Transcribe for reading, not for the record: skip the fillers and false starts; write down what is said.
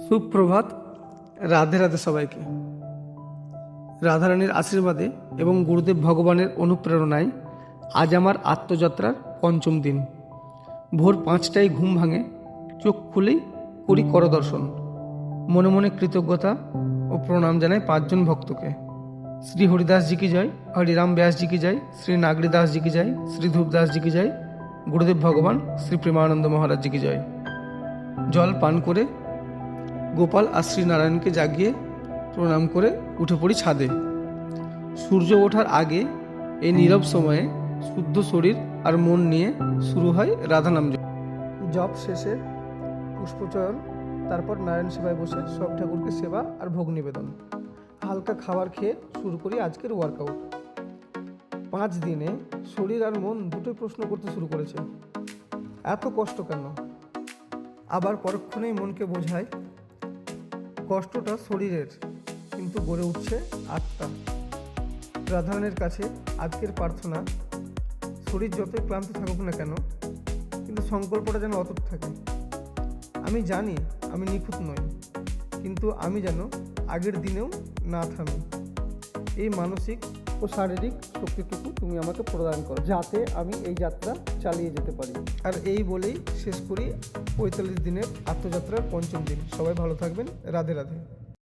সুপ্রভাত। রাধে রাধে সবাইকে। রাধারানীর আশীর্বাদে এবং গুরুদেব ভগবানের অনুপ্রেরণায় আজ আমার আত্মযাত্রার পঞ্চম দিন। ভোর 5টায় ঘুম ভাঙে, চোখ খুলেই করি করদর্শন। মনে মনে কৃতজ্ঞতা ও প্রণাম জানাই 5 জন ভক্তকে। শ্রী হরিদাস জি কি জয়, হরিরাম ব্যাস জি কি জয়, শ্রী নাগরি দাস জি কি জয়, শ্রী ধূপদাস জি কি জয়, গুরুদেব ভগবান শ্রী প্রেমানন্দ মহারাজ জি কি জয়। জল পান করে গোপাল আর শ্রীনারায়ণকে জাগিয়ে প্রণাম করে উঠে পড়ি ছাদে। সূর্য ওঠার আগে এই নীরব সময়ে শুদ্ধ শরীর আর মন নিয়ে শুরু হয় রাধানাম জপ। জপ শেষে পুষ্পচয়ন, তারপর নারায়ণ সেবায় বসে সব ঠাকুরকে সেবা আর ভোগ নিবেদন। হালকা খাবার খেয়ে শুরু করি আজকের ওয়ার্কআউট। 5 দিনে শরীর আর মন দুটোই প্রশ্ন করতে শুরু করেছে, এত কষ্ট কেন? আবার পরক্ষণেই মনকে বোঝায় কষ্টটা শরীরের, কিন্তু গড়ে উঠছে আত্মা। রাধারানীর কাছে আজকের প্রার্থনা, শরীর যতই ক্লান্ত থাকুক না কেন, কিন্তু সংকল্পটা যেন অটুট থাকে। আমি জানি আমি নিখুঁত নই, কিন্তু আমি যেন আগের দিনেও না থামি। এই মানসিক ও শারীরিক শক্তিটুকু তুমি আমাকে প্রদান করো, যাতে আমি এই যাত্রা চালিয়ে যেতে পারি। আর এই বলেই শেষ করি 45 দিনের আত্মযাত্রার পঞ্চম দিন। সবাই ভালো থাকবেন। রাধে রাধে।